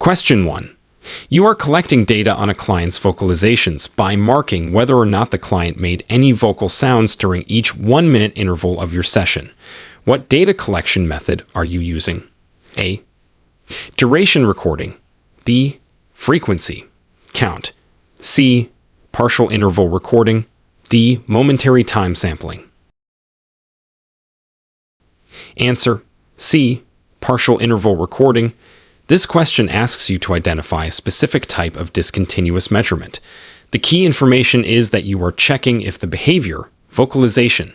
Question 1. You are collecting data on a client's vocalizations by marking whether or not the client made any vocal sounds during each 1-minute interval of your session. What data collection method are you using? A. Duration recording. B. Frequency. Count. C. Partial interval recording. D. Momentary time sampling. Answer. C. Partial interval recording. This question asks you to identify a specific type of discontinuous measurement. The key information is that you are checking if the behavior, vocalization,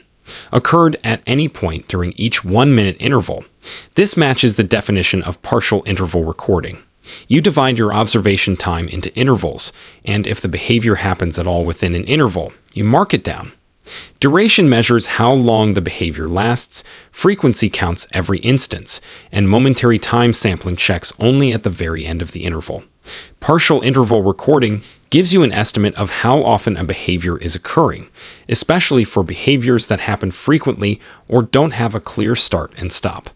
occurred at any point during each 1-minute interval. This matches the definition of partial interval recording. You divide your observation time into intervals, and if the behavior happens at all within an interval, you mark it down. Duration measures how long the behavior lasts, frequency counts every instance, and momentary time sampling checks only at the very end of the interval. Partial interval recording gives you an estimate of how often a behavior is occurring, especially for behaviors that happen frequently or don't have a clear start and stop.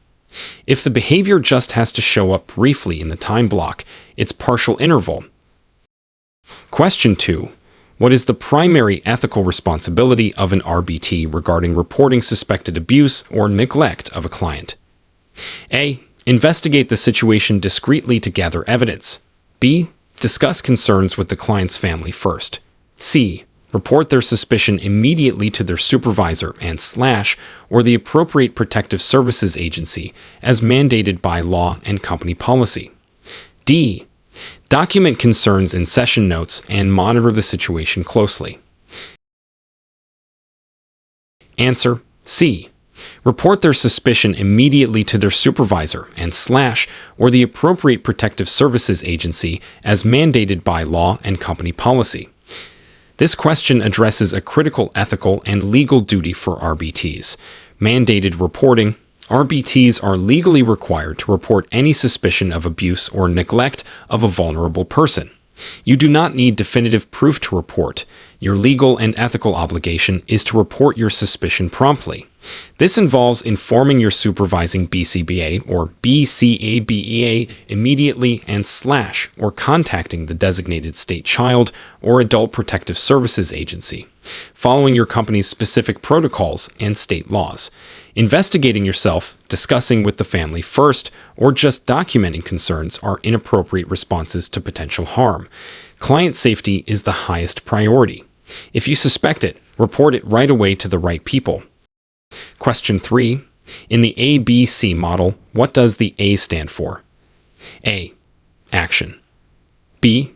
If the behavior just has to show up briefly in the time block, it's partial interval. Question 2. What is the primary ethical responsibility of an RBT regarding reporting suspected abuse or neglect of a client? A. Investigate the situation discreetly to gather evidence. B. Discuss concerns with the client's family first. C. Report their suspicion immediately to their supervisor or the appropriate protective services agency as mandated by law and company policy. D. Document concerns in session notes and monitor the situation closely. Answer. C. Report their suspicion immediately to their supervisor or the appropriate protective services agency as mandated by law and company policy. This question addresses a critical ethical and legal duty for RBTs. Mandated reporting. RBTs are legally required to report any suspicion of abuse or neglect of a vulnerable person. You do not need definitive proof to report. Your legal and ethical obligation is to report your suspicion promptly. This involves informing your supervising BCBA or BCABEA immediately or contacting the designated state child or adult protective services agency, following your company's specific protocols and state laws. Investigating yourself, discussing with the family first, or just documenting concerns are inappropriate responses to potential harm. Client safety is the highest priority. If you suspect it, report it right away to the right people. Question 3. In the ABC model, what does the A stand for? A. Action. B.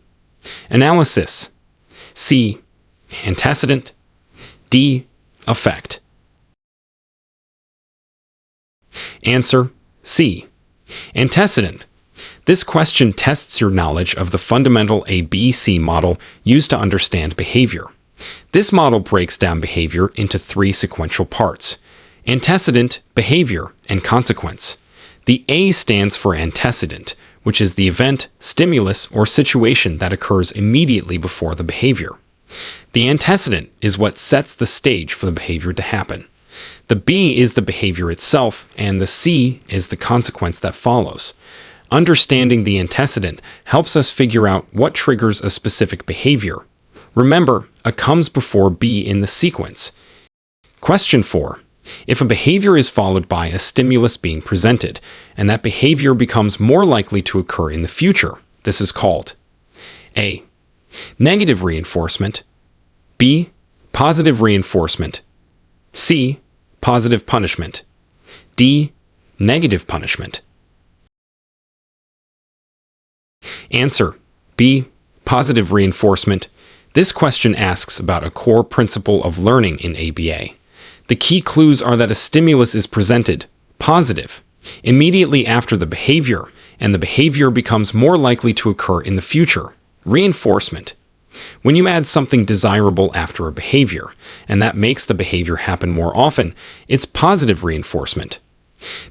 Analysis. C. Antecedent. D. Effect. Answer. C. Antecedent. This question tests your knowledge of the fundamental ABC model used to understand behavior. This model breaks down behavior into 3 sequential parts: antecedent, behavior, and consequence. The A stands for antecedent, which is the event, stimulus, or situation that occurs immediately before the behavior. The antecedent is what sets the stage for the behavior to happen. The B is the behavior itself, and the C is the consequence that follows. Understanding the antecedent helps us figure out what triggers a specific behavior. Remember, A comes before B in the sequence. Question 4. If a behavior is followed by a stimulus being presented, and that behavior becomes more likely to occur in the future, this is called A. Negative reinforcement. B. Positive reinforcement. C. Positive punishment. D. Negative punishment. Answer. B. Positive reinforcement. This question asks about a core principle of learning in ABA. The key clues are that a stimulus is presented, positive, immediately after the behavior, and the behavior becomes more likely to occur in the future. Reinforcement. When you add something desirable after a behavior, and that makes the behavior happen more often, it's positive reinforcement.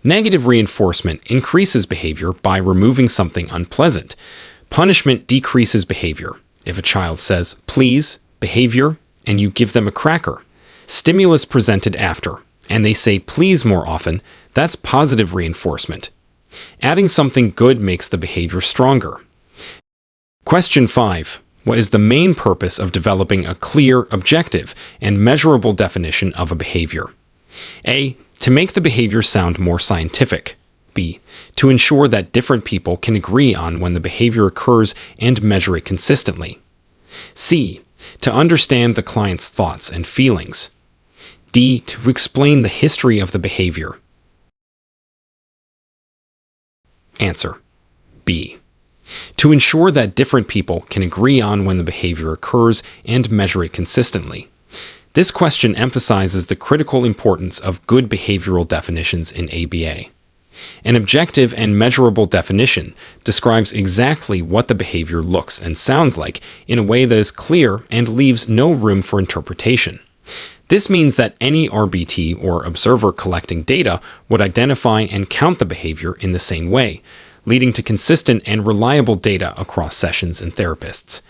Negative reinforcement increases behavior by removing something unpleasant. Punishment decreases behavior. If a child says, please, behavior, and you give them a cracker, stimulus presented after, and they say please more often, that's positive reinforcement. Adding something good makes the behavior stronger. Question 5. What is the main purpose of developing a clear, objective, and measurable definition of a behavior? A. To make the behavior sound more scientific. B. To ensure that different people can agree on when the behavior occurs and measure it consistently. C. To understand the client's thoughts and feelings. D. To explain the history of the behavior. Answer. B. To ensure that different people can agree on when the behavior occurs and measure it consistently. This question emphasizes the critical importance of good behavioral definitions in ABA. An objective and measurable definition describes exactly what the behavior looks and sounds like in a way that is clear and leaves no room for interpretation. This means that any RBT or observer collecting data would identify and count the behavior in the same way, leading to consistent and reliable data across sessions and therapists.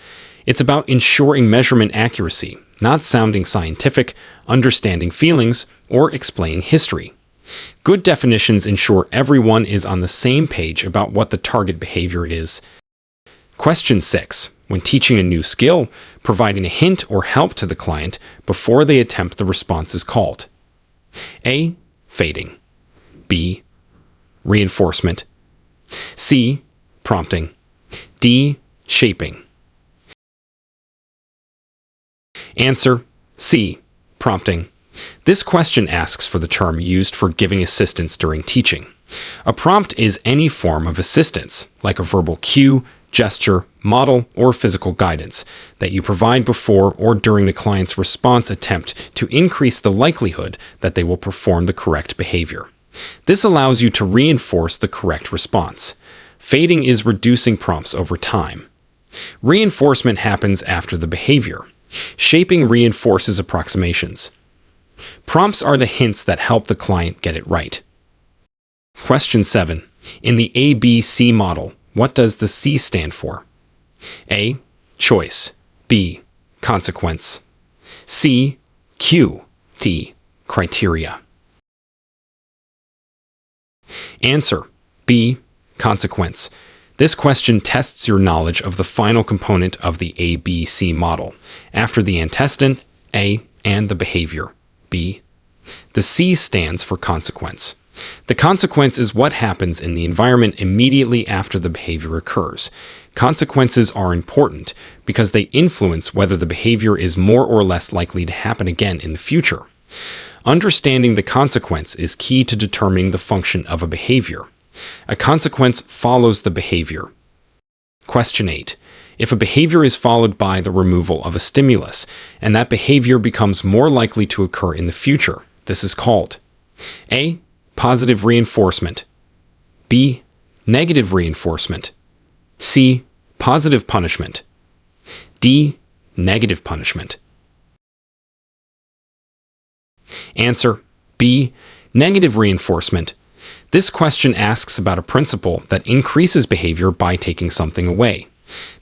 It's about ensuring measurement accuracy, not sounding scientific, understanding feelings, or explaining history. Good definitions ensure everyone is on the same page about what the target behavior is. Question 6. When teaching a new skill, providing a hint or help to the client before they attempt the response is called A. Fading. B. Reinforcement. C. Prompting. D. Shaping. Answer. C. Prompting. This question asks for the term used for giving assistance during teaching. A prompt is any form of assistance, like a verbal cue, gesture, model, or physical guidance, that you provide before or during the client's response attempt to increase the likelihood that they will perform the correct behavior. This allows you to reinforce the correct response. Fading is reducing prompts over time. Reinforcement happens after the behavior. Shaping reinforces approximations. Prompts are the hints that help the client get it right. Question 7. In the ABC model, what does the C stand for? A. Choice. B. Consequence. C. Cue. D. Criteria. Answer. B. Consequence. This question tests your knowledge of the final component of the ABC model, after the antecedent, A, and the behavior, B. The C stands for consequence. The consequence is what happens in the environment immediately after the behavior occurs. Consequences are important because they influence whether the behavior is more or less likely to happen again in the future. Understanding the consequence is key to determining the function of a behavior. A consequence follows the behavior. Question 8. If a behavior is followed by the removal of a stimulus, and that behavior becomes more likely to occur in the future, this is called A. Positive reinforcement. B. Negative reinforcement. C. Positive punishment. D. Negative punishment. Answer. B. Negative reinforcement. This question asks about a principle that increases behavior by taking something away.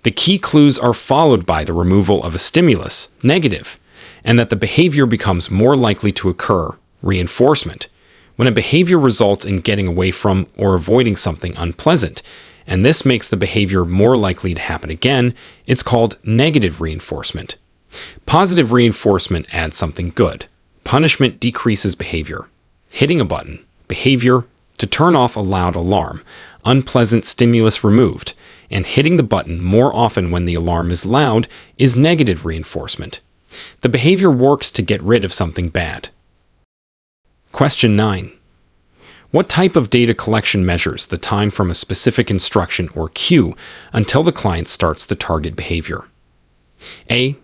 The key clues are followed by the removal of a stimulus, negative, and that the behavior becomes more likely to occur, reinforcement, when a behavior results in getting away from or avoiding something unpleasant, and this makes the behavior more likely to happen again, it's called negative reinforcement. Positive reinforcement adds something good. Punishment decreases behavior. Hitting a button, behavior, to turn off a loud alarm, unpleasant stimulus removed, and hitting the button more often when the alarm is loud is negative reinforcement. The behavior worked to get rid of something bad. Question 9. What type of data collection measures the time from a specific instruction or cue until the client starts the target behavior? A.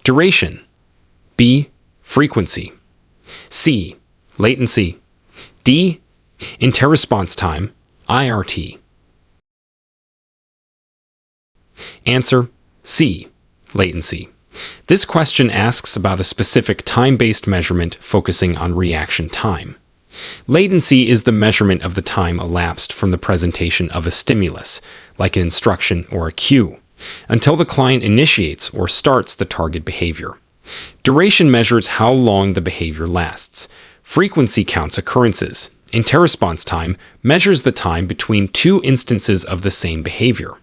Duration. B. Frequency. C. Latency. D. Interresponse time, IRT. Answer. C. Latency. This question asks about a specific time-based measurement focusing on reaction time. Latency is the measurement of the time elapsed from the presentation of a stimulus, like an instruction or a cue, until the client initiates or starts the target behavior. Duration measures how long the behavior lasts. Frequency counts occurrences. Interresponse time measures the time between two instances of the same behavior.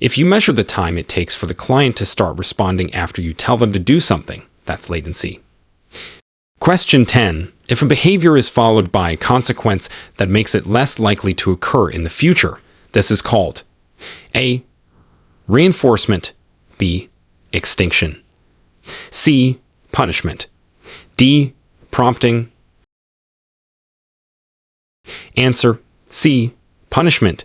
If you measure the time it takes for the client to start responding after you tell them to do something, that's latency. Question 10. If a behavior is followed by a consequence that makes it less likely to occur in the future, this is called A. Reinforcement. B. Extinction. C. Punishment. D. Prompting. Answer: C. Punishment.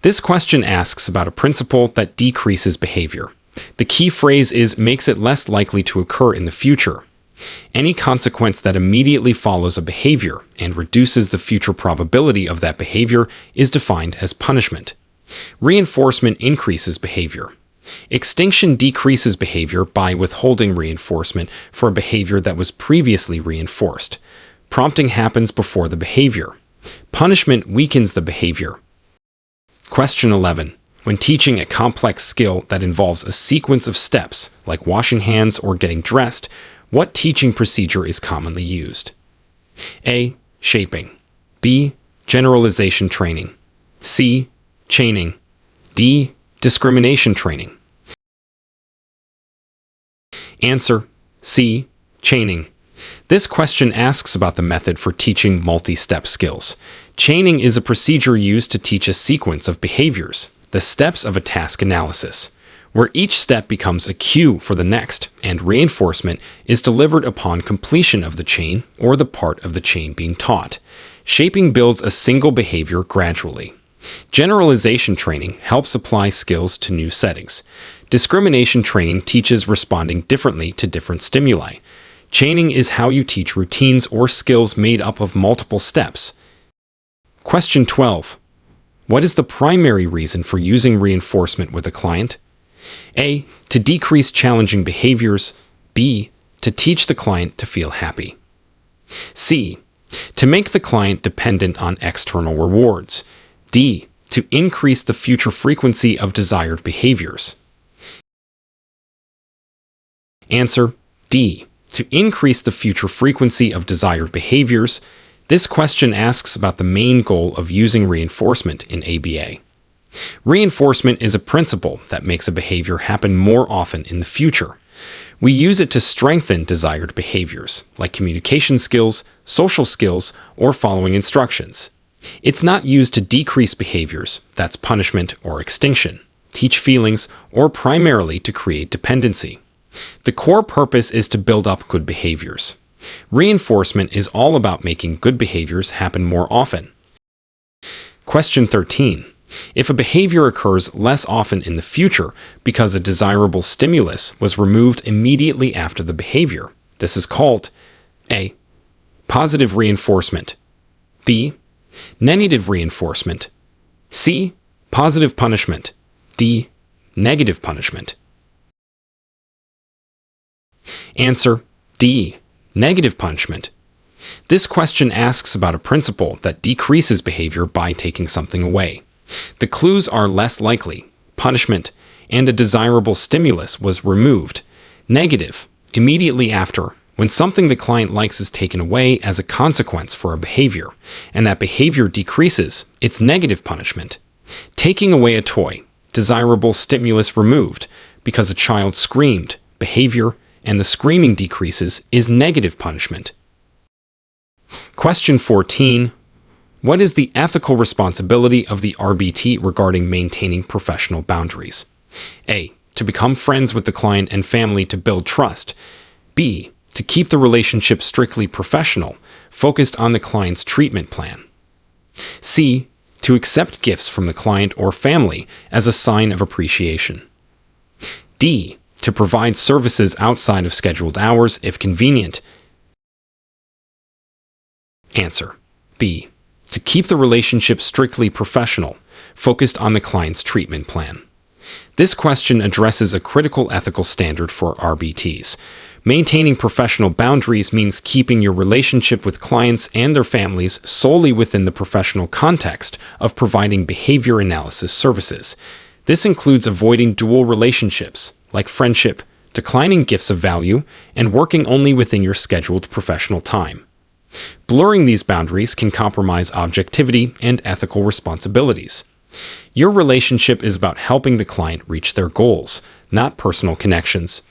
This question asks about a principle that decreases behavior. The key phrase is makes it less likely to occur in the future. Any consequence that immediately follows a behavior and reduces the future probability of that behavior is defined as punishment. Reinforcement increases behavior. Extinction decreases behavior by withholding reinforcement for a behavior that was previously reinforced. Prompting happens before the behavior. Punishment weakens the behavior. Question 11. When teaching a complex skill that involves a sequence of steps, like washing hands or getting dressed, what teaching procedure is commonly used? A. Shaping. B. Generalization training. C. Chaining. D. Discrimination training. Answer: C. Chaining. This question asks about the method for teaching multi-step skills. Chaining is a procedure used to teach a sequence of behaviors, the steps of a task analysis, where each step becomes a cue for the next, and reinforcement is delivered upon completion of the chain or the part of the chain being taught. Shaping builds a single behavior gradually. Generalization training helps apply skills to new settings. Discrimination training teaches responding differently to different stimuli. Chaining is how you teach routines or skills made up of multiple steps. Question 12. What is the primary reason for using reinforcement with a client? A. To decrease challenging behaviors. B. To teach the client to feel happy. C. To make the client dependent on external rewards. D. To increase the future frequency of desired behaviors. Answer: D. To increase the future frequency of desired behaviors. This question asks about the main goal of using reinforcement in ABA. Reinforcement is a principle that makes a behavior happen more often in the future. We use it to strengthen desired behaviors, like communication skills, social skills, or following instructions. It's not used to decrease behaviors, that's punishment or extinction, teach feelings, or primarily to create dependency. The core purpose is to build up good behaviors. Reinforcement is all about making good behaviors happen more often. Question 13. If a behavior occurs less often in the future because a desirable stimulus was removed immediately after the behavior, this is called A. Positive reinforcement. B. Negative reinforcement. C. Positive punishment. D. Negative punishment. Answer: D. Negative punishment. This question asks about a principle that decreases behavior by taking something away. The clues are less likely, punishment, and a desirable stimulus was removed. Negative, immediately after, when something the client likes is taken away as a consequence for a behavior, and that behavior decreases, it's negative punishment. Taking away a toy, desirable stimulus removed, because a child screamed, behavior, and the screaming decreases, is negative punishment. Question 14. What is the ethical responsibility of the RBT regarding maintaining professional boundaries? A. To become friends with the client and family to build trust. B. To keep the relationship strictly professional, focused on the client's treatment plan. C. To accept gifts from the client or family as a sign of appreciation. D. To provide services outside of scheduled hours if convenient. Answer: B. To keep the relationship strictly professional, focused on the client's treatment plan. This question addresses a critical ethical standard for RBTs. Maintaining professional boundaries means keeping your relationship with clients and their families solely within the professional context of providing behavior analysis services. This includes avoiding dual relationships, like friendship, declining gifts of value, and working only within your scheduled professional time. Blurring these boundaries can compromise objectivity and ethical responsibilities. Your relationship is about helping the client reach their goals, not personal connections.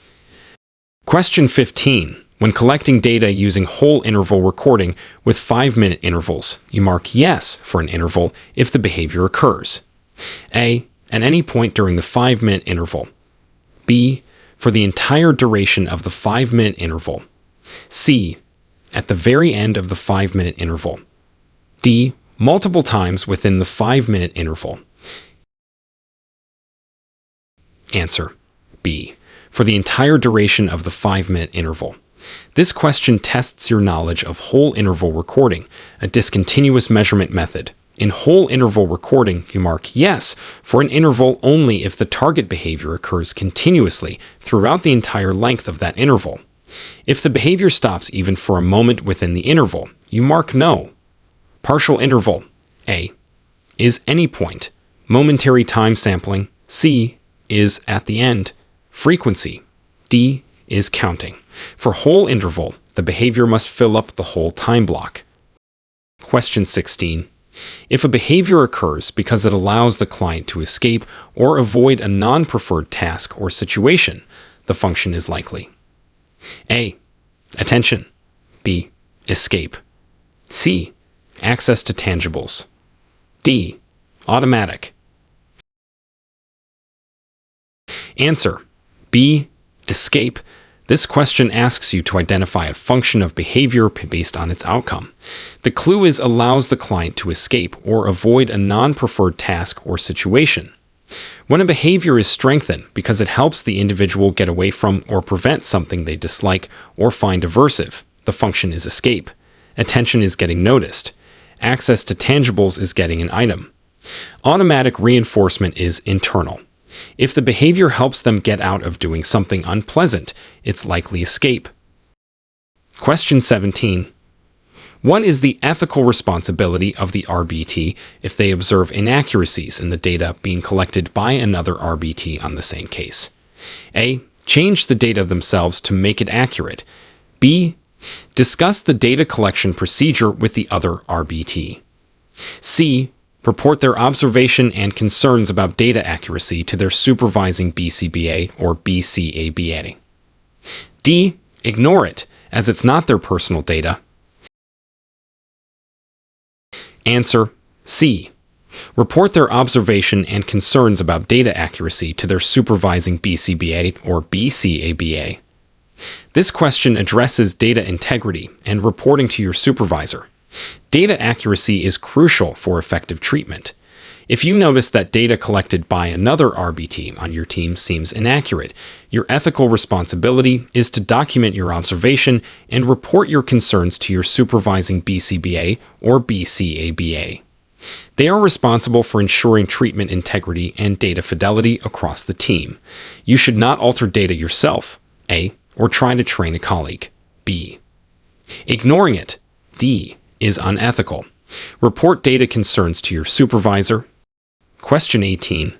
Question 15. When collecting data using whole interval recording with 5-minute intervals, you mark yes for an interval if the behavior occurs. A. At any point during the 5-minute interval. B. For the entire duration of the 5-minute interval. C. At the very end of the 5-minute interval. D. Multiple times within the 5-minute interval. Answer. B. For the entire duration of the 5-minute interval. This question tests your knowledge of whole interval recording, a discontinuous measurement method. In whole interval recording, you mark yes for an interval only if the target behavior occurs continuously throughout the entire length of that interval. If the behavior stops even for a moment within the interval, you mark no. Partial interval. A. Is any point. Momentary time sampling. C. Is at the end. Frequency. D. Is counting. For whole interval, the behavior must fill up the whole time block. Question 16. If a behavior occurs because it allows the client to escape or avoid a non-preferred task or situation, the function is likely. A. Attention. B. Escape. C. Access to tangibles. D. Automatic. Answer. B. Escape. This question asks you to identify a function of behavior based on its outcome. The clue is allows the client to escape or avoid a non-preferred task or situation. When a behavior is strengthened because it helps the individual get away from or prevent something they dislike or find aversive, the function is escape. Attention is getting noticed. Access to tangibles is getting an item. Automatic reinforcement is internal. If the behavior helps them get out of doing something unpleasant, it's likely escape. Question 17. What is the ethical responsibility of the RBT if they observe inaccuracies in the data being collected by another RBT on the same case? A. Change the data themselves to make it accurate. B. Discuss the data collection procedure with the other RBT. C. Report their observation and concerns about data accuracy to their supervising BCBA or BCABA. D. Ignore it, as it's not their personal data. Answer. C. Report their observation and concerns about data accuracy to their supervising BCBA or BCABA. This question addresses data integrity and reporting to your supervisor. Data accuracy is crucial for effective treatment. If you notice that data collected by another RBT on your team seems inaccurate, your ethical responsibility is to document your observation and report your concerns to your supervising BCBA or BCABA. They are responsible for ensuring treatment integrity and data fidelity across the team. You should not alter data yourself, A, or try to train a colleague, B. Ignoring it, D, is unethical. Report data concerns to your supervisor. Question 18.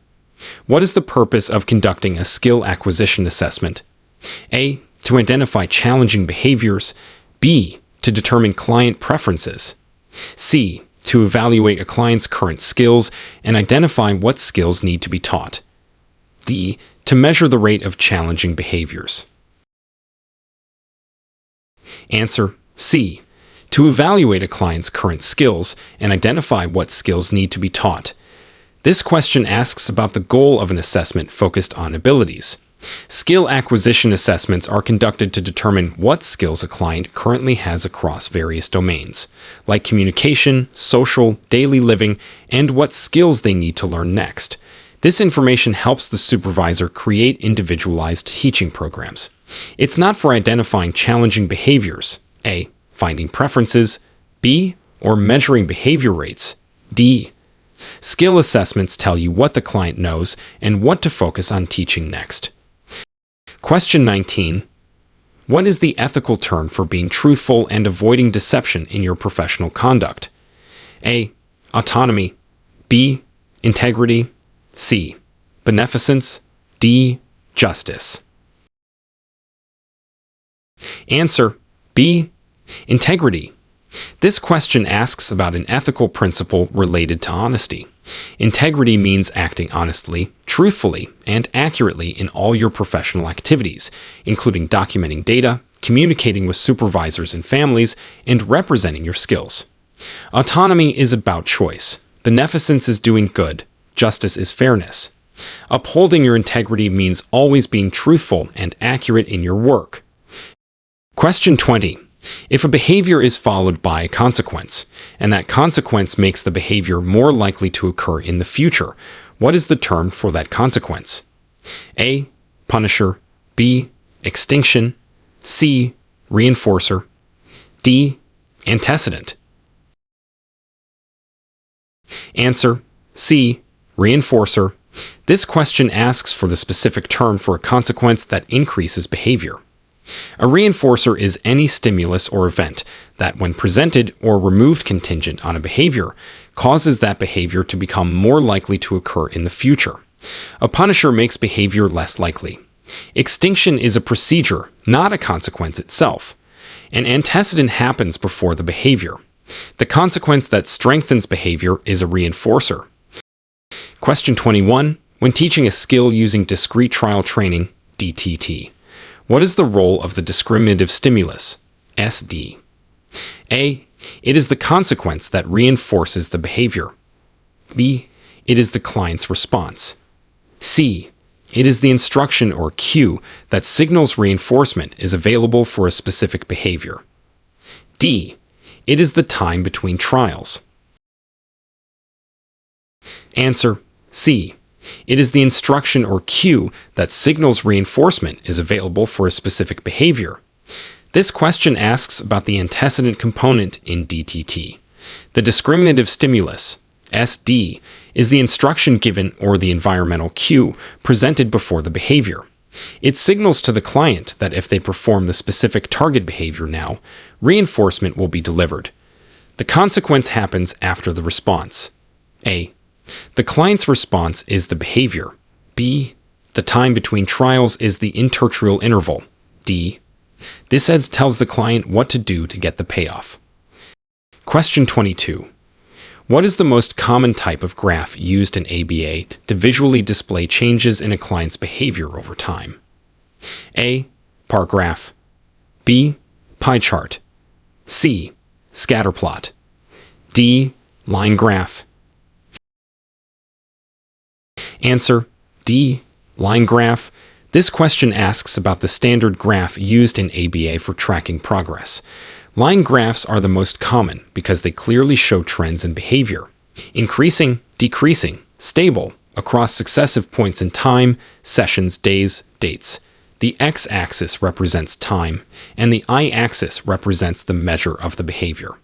What is the purpose of conducting a skill acquisition assessment? A. To identify challenging behaviors. B. To determine client preferences. C. To evaluate a client's current skills and identify what skills need to be taught. D. To measure the rate of challenging behaviors. Answer. C. To evaluate a client's current skills and identify what skills need to be taught. This question asks about the goal of an assessment focused on abilities. Skill acquisition assessments are conducted to determine what skills a client currently has across various domains, like communication, social, daily living, and what skills they need to learn next. This information helps the supervisor create individualized teaching programs. It's not for identifying challenging behaviors, A, finding preferences, B, or measuring behavior rates, D. Skill assessments tell you what the client knows and what to focus on teaching next. Question 19. What is the ethical term for being truthful and avoiding deception in your professional conduct? A. Autonomy. B. Integrity. C. Beneficence. D. Justice. Answer. B. Integrity. This question asks about an ethical principle related to honesty. Integrity means acting honestly, truthfully, and accurately in all your professional activities, including documenting data, communicating with supervisors and families, and representing your skills. Autonomy is about choice. Beneficence is doing good. Justice is fairness. Upholding your integrity means always being truthful and accurate in your work. Question 20. If a behavior is followed by a consequence, and that consequence makes the behavior more likely to occur in the future, what is the term for that consequence? A. Punisher. B. Extinction. C. Reinforcer. D. Antecedent. Answer: C. Reinforcer. This question asks for the specific term for a consequence that increases behavior. A reinforcer is any stimulus or event that, when presented or removed contingent on a behavior, causes that behavior to become more likely to occur in the future. A punisher makes behavior less likely. Extinction is a procedure, not a consequence itself. An antecedent happens before the behavior. The consequence that strengthens behavior is a reinforcer. Question 21. When teaching a skill using discrete trial training, DTT, what is the role of the discriminative stimulus, SD? A. It is the consequence that reinforces the behavior. B. It is the client's response. C. It is the instruction or cue that signals reinforcement is available for a specific behavior. D. It is the time between trials. Answer: C. It is the instruction or cue that signals reinforcement is available for a specific behavior. This question asks about the antecedent component in DTT. The discriminative stimulus, SD, is the instruction given or the environmental cue presented before the behavior. It signals to the client that if they perform the specific target behavior now, reinforcement will be delivered. The consequence happens after the response. A. The client's response is the behavior. B. The time between trials is the intertrial interval. D. This tells the client what to do to get the payoff. Question 22. What is the most common type of graph used in ABA to visually display changes in a client's behavior over time? A. Bar graph. B. Pie chart. C. Scatter plot. D. Line graph. Answer: D. Line graph. This question asks about the standard graph used in ABA for tracking progress. Line graphs are the most common because they clearly show trends in behavior: increasing, decreasing, stable, across successive points in time, sessions, days, dates. The x-axis represents time, and the y-axis represents the measure of the behavior.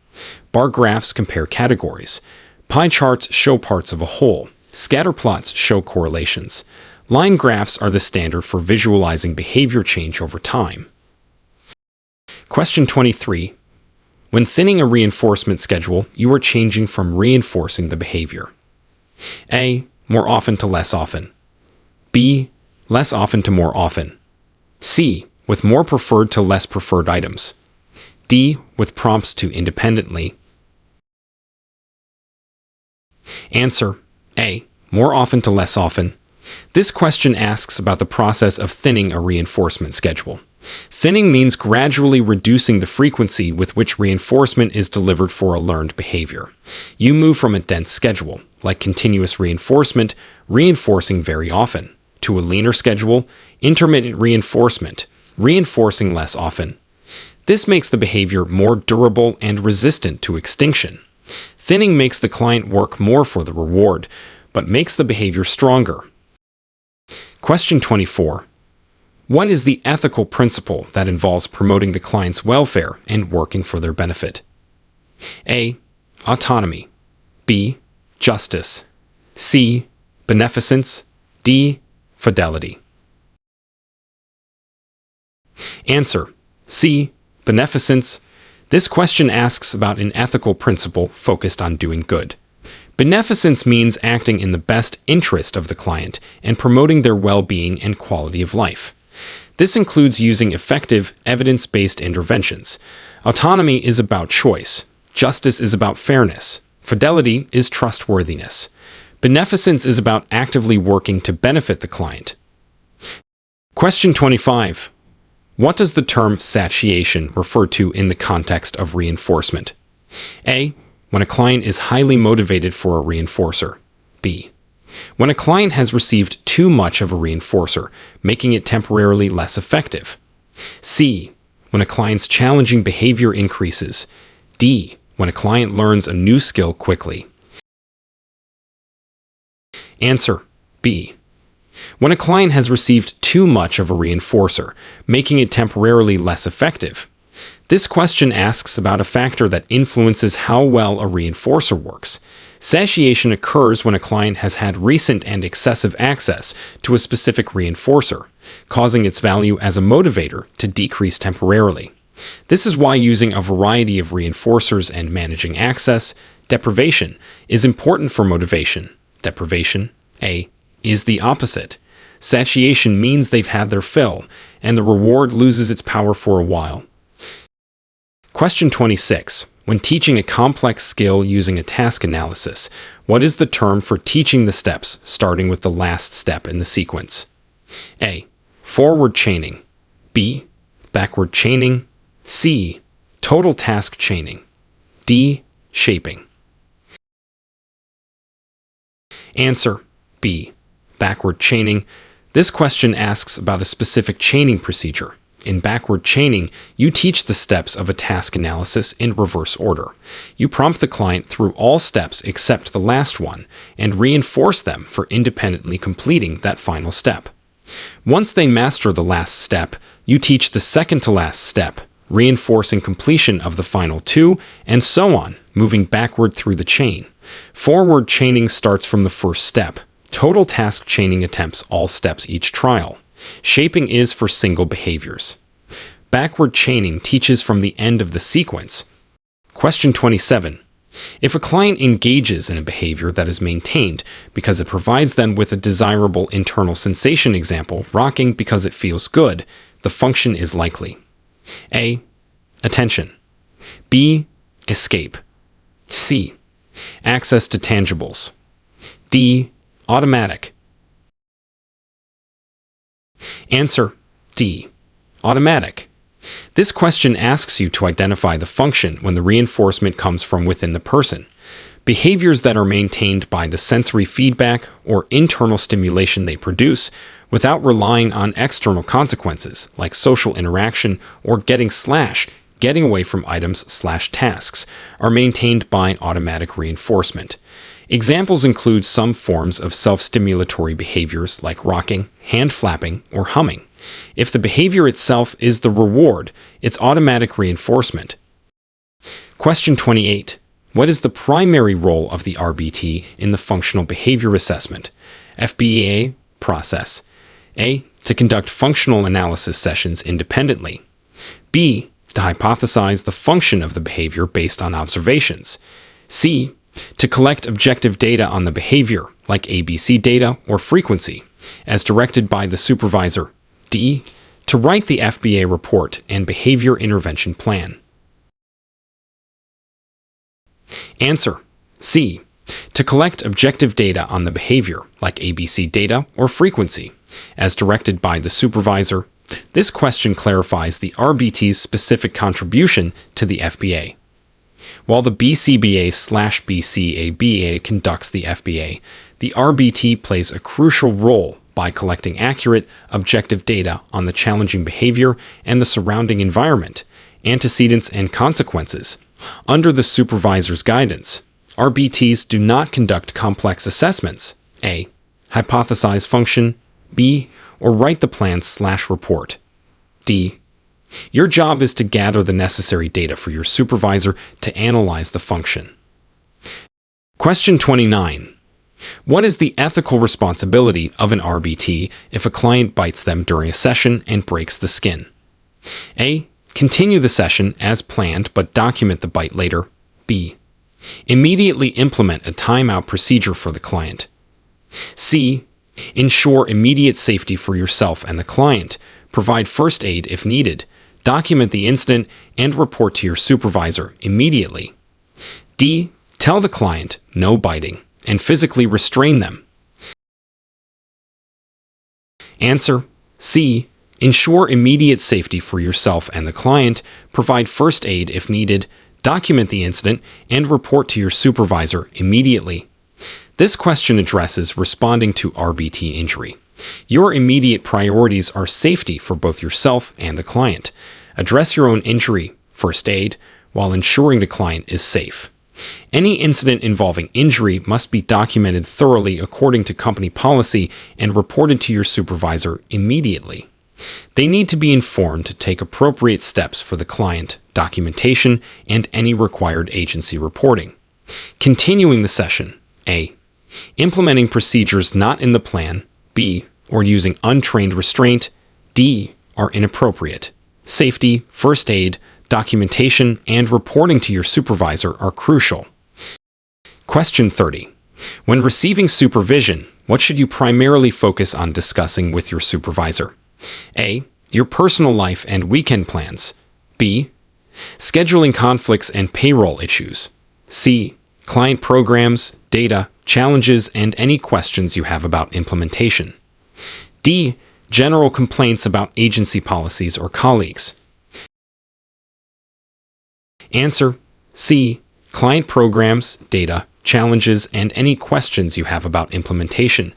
Bar graphs compare categories. Pie charts show parts of a whole. Scatter plots show correlations. Line graphs are the standard for visualizing behavior change over time. Question 23. When thinning a reinforcement schedule, you are changing from reinforcing the behavior. A. More often to less often. B. Less often to more often. C. With more preferred to less preferred items. D. With prompts to independently. Answer: A. More often to less often. This question asks about the process of thinning a reinforcement schedule. Thinning means gradually reducing the frequency with which reinforcement is delivered for a learned behavior. You move from a dense schedule, like continuous reinforcement, reinforcing very often, to a leaner schedule, intermittent reinforcement, reinforcing less often. This makes the behavior more durable and resistant to extinction. Thinning makes the client work more for the reward, but makes the behavior stronger. Question 24. What is the ethical principle that involves promoting the client's welfare and working for their benefit? A. Autonomy. B. Justice. C. Beneficence. D. Fidelity. Answer: C. Beneficence. This question asks about an ethical principle focused on doing good. Beneficence means acting in the best interest of the client and promoting their well-being and quality of life. This includes using effective, evidence-based interventions. Autonomy is about choice. Justice is about fairness. Fidelity is trustworthiness. Beneficence is about actively working to benefit the client. Question 25. What does the term satiation refer to in the context of reinforcement? A. When a client is highly motivated for a reinforcer. B. When a client has received too much of a reinforcer, making it temporarily less effective. C. When a client's challenging behavior increases. D. When a client learns a new skill quickly. Answer: B. When a client has received too much of a reinforcer, making it temporarily less effective. This question asks about a factor that influences how well a reinforcer works. Satiation occurs when a client has had recent and excessive access to a specific reinforcer, causing its value as a motivator to decrease temporarily. This is why using a variety of reinforcers and managing access, deprivation, is important for motivation. Deprivation, A, is the opposite. Satiation means they've had their fill, and the reward loses its power for a while. Question 26. When teaching a complex skill using a task analysis, what is the term for teaching the steps starting with the last step in the sequence? A. Forward chaining. B. Backward chaining. C. Total task chaining. D. Shaping. Answer: B. Backward chaining. This question asks about a specific chaining procedure. In backward chaining, you teach the steps of a task analysis in reverse order. You prompt the client through all steps except the last one, and reinforce them for independently completing that final step. Once they master the last step, you teach the second to last step, reinforcing completion of the final two, and so on, moving backward through the chain. Forward chaining starts from the first step. Total task chaining attempts all steps each trial. Shaping is for single behaviors. Backward chaining teaches from the end of the sequence. Question 27. If a client engages in a behavior that is maintained because it provides them with a desirable internal sensation, example, rocking because it feels good, the function is likely. A. Attention. B. Escape. C. Access to tangibles. D. Automatic. Answer: D. Automatic. This question asks you to identify the function when the reinforcement comes from within the person. Behaviors that are maintained by the sensory feedback or internal stimulation they produce without relying on external consequences like social interaction or getting away from items/tasks are maintained by automatic reinforcement. Examples include some forms of self-stimulatory behaviors like rocking, hand flapping, or humming. If the behavior itself is the reward, it's automatic reinforcement. Question 28. What is the primary role of the RBT in the functional behavior assessment (FBA) process? A. To conduct functional analysis sessions independently. B. To hypothesize the function of the behavior based on observations. C. To collect objective data on the behavior, like ABC data or frequency, as directed by the supervisor. D. To write the FBA report and behavior intervention plan. Answer: C. To collect objective data on the behavior, like ABC data or frequency, as directed by the supervisor. This question clarifies the RBT's specific contribution to the FBA. While the BCBA/BCABA conducts the FBA, the RBT plays a crucial role by collecting accurate, objective data on the challenging behavior and the surrounding environment, antecedents and consequences. Under the supervisor's guidance, RBTs do not conduct complex assessments. A. Hypothesize function. B. Or write the plan/report. D. Your job is to gather the necessary data for your supervisor to analyze the function. Question 29. What is the ethical responsibility of an RBT if a client bites them during a session and breaks the skin? A. Continue the session as planned but document the bite later. B. Immediately implement a timeout procedure for the client. C. Ensure immediate safety for yourself and the client. Provide first aid if needed. Document the incident and report to your supervisor immediately. D. Tell the client no biting and physically restrain them. Answer C. Ensure immediate safety for yourself and the client, provide first aid if needed, document the incident, and report to your supervisor immediately. This question addresses responding to RBT injury. Your immediate priorities are safety for both yourself and the client. Address your own injury, first aid, while ensuring the client is safe. Any incident involving injury must be documented thoroughly according to company policy and reported to your supervisor immediately. They need to be informed to take appropriate steps for the client, documentation, and any required agency reporting. Continuing the session. A. Implementing procedures not in the plan. B. Or using untrained restraint. D. Are inappropriate. Safety, first aid, documentation, and reporting to your supervisor are crucial. Question 30. When receiving supervision, what should you primarily focus on discussing with your supervisor? A. Your personal life and weekend plans. B. Scheduling conflicts and payroll issues. C. Client programs, data, challenges, and any questions you have about implementation. D. General complaints about agency policies or colleagues. Answer C. Client programs, data, challenges, and any questions you have about implementation.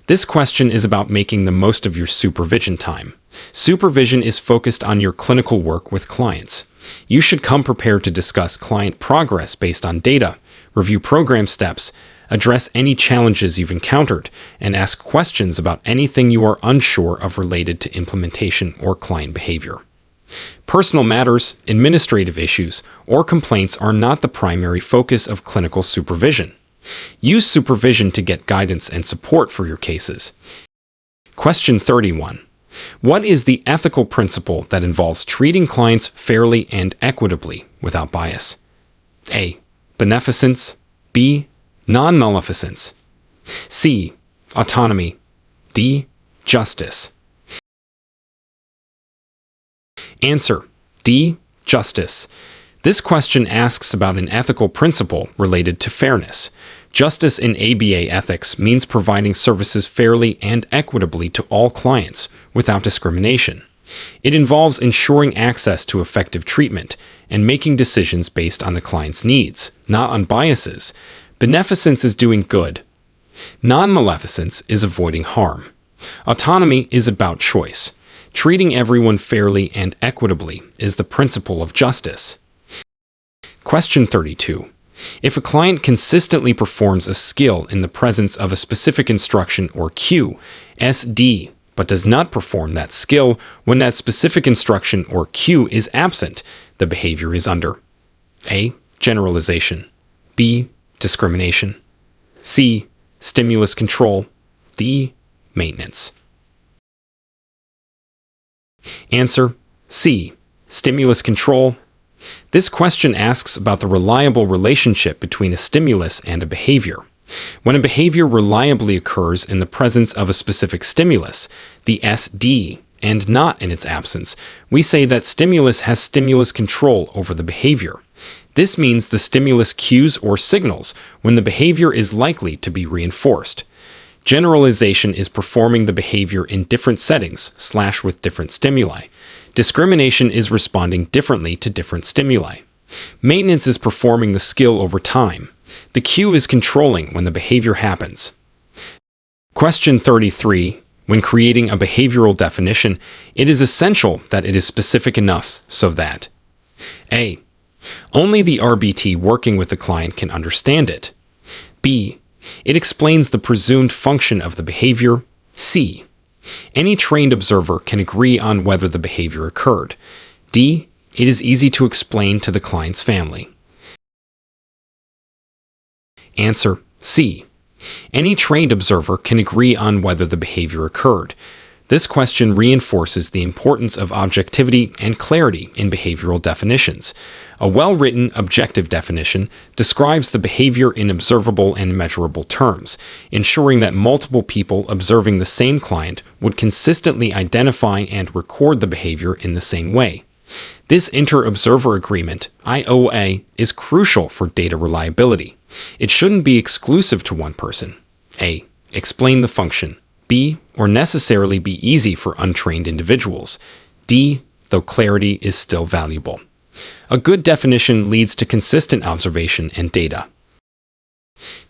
This question is about making the most of your supervision time. Supervision is focused on your clinical work with clients. You should come prepared to discuss client progress based on data, review program steps, address any challenges you've encountered, and ask questions about anything you are unsure of related to implementation or client behavior. Personal matters, administrative issues, or complaints are not the primary focus of clinical supervision. Use supervision to get guidance and support for your cases. Question 31. What is the ethical principle that involves treating clients fairly and equitably without bias? A. Beneficence. B. Non-maleficence. C. Autonomy. D. Justice. Answer D. Justice. This question asks about an ethical principle related to fairness. Justice in ABA ethics means providing services fairly and equitably to all clients without discrimination. It involves ensuring access to effective treatment and making decisions based on the client's needs, not on biases. Beneficence is doing good. Non-maleficence is avoiding harm. Autonomy is about choice. Treating everyone fairly and equitably is the principle of justice. Question 32. If a client consistently performs a skill in the presence of a specific instruction or cue, SD, but does not perform that skill when that specific instruction or cue is absent, the behavior is under A. Generalization. B. Discrimination. C. Stimulus control. D. Maintenance. Answer C. Stimulus control. This question asks about the reliable relationship between a stimulus and a behavior. When a behavior reliably occurs in the presence of a specific stimulus, the SD, and not in its absence, we say that stimulus has stimulus control over the behavior. This means the stimulus cues or signals when the behavior is likely to be reinforced. Generalization is performing the behavior in different settings / with different stimuli. Discrimination is responding differently to different stimuli. Maintenance is performing the skill over time. The cue is controlling when the behavior happens. Question 33. When creating a behavioral definition, it is essential that it is specific enough so that A. Only the RBT working with the client can understand it. B. It explains the presumed function of the behavior. C. Any trained observer can agree on whether the behavior occurred. D. It is easy to explain to the client's family. Answer C. Any trained observer can agree on whether the behavior occurred. This question reinforces the importance of objectivity and clarity in behavioral definitions. A well-written, objective definition describes the behavior in observable and measurable terms, ensuring that multiple people observing the same client would consistently identify and record the behavior in the same way. This inter-observer agreement, IOA, is crucial for data reliability. It shouldn't be exclusive to one person. A. Explain the function. B. Or necessarily be easy for untrained individuals. D. Though clarity is still valuable. A good definition leads to consistent observation and data.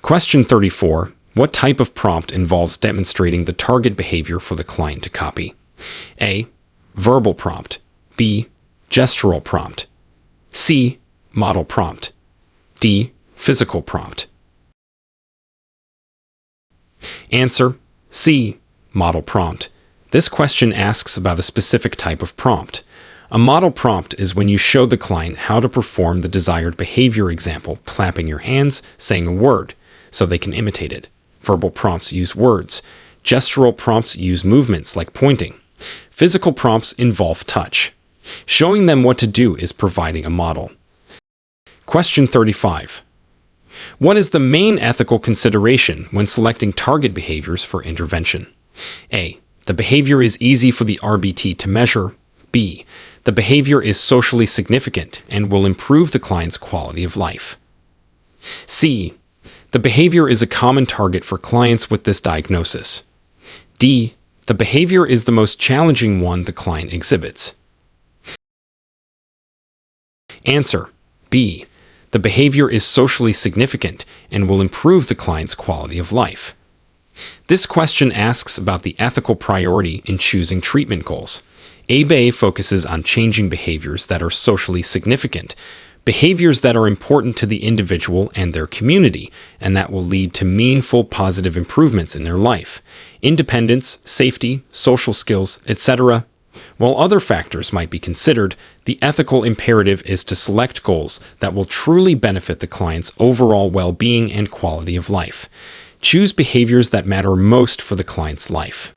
Question 34. What type of prompt involves demonstrating the target behavior for the client to copy? A. Verbal prompt. B. Gestural prompt. C. Model prompt. D. Physical prompt. Answer: C. Model prompt. This question asks about a specific type of prompt. A model prompt is when you show the client how to perform the desired behavior, example, clapping your hands, saying a word, so they can imitate it. Verbal prompts use words. Gestural prompts use movements like pointing. Physical prompts involve touch. Showing them what to do is providing a model. Question 35. What is the main ethical consideration when selecting target behaviors for intervention? A. The behavior is easy for the RBT to measure. B. The behavior is socially significant and will improve the client's quality of life. C. The behavior is a common target for clients with this diagnosis. D. The behavior is the most challenging one the client exhibits. Answer: B. The behavior is socially significant and will improve the client's quality of life. This question asks about the ethical priority in choosing treatment goals. RBT focuses on changing behaviors that are socially significant, behaviors that are important to the individual and their community, and that will lead to meaningful positive improvements in their life, independence, safety, social skills, etc. While other factors might be considered, the ethical imperative is to select goals that will truly benefit the client's overall well-being and quality of life. Choose behaviors that matter most for the client's life.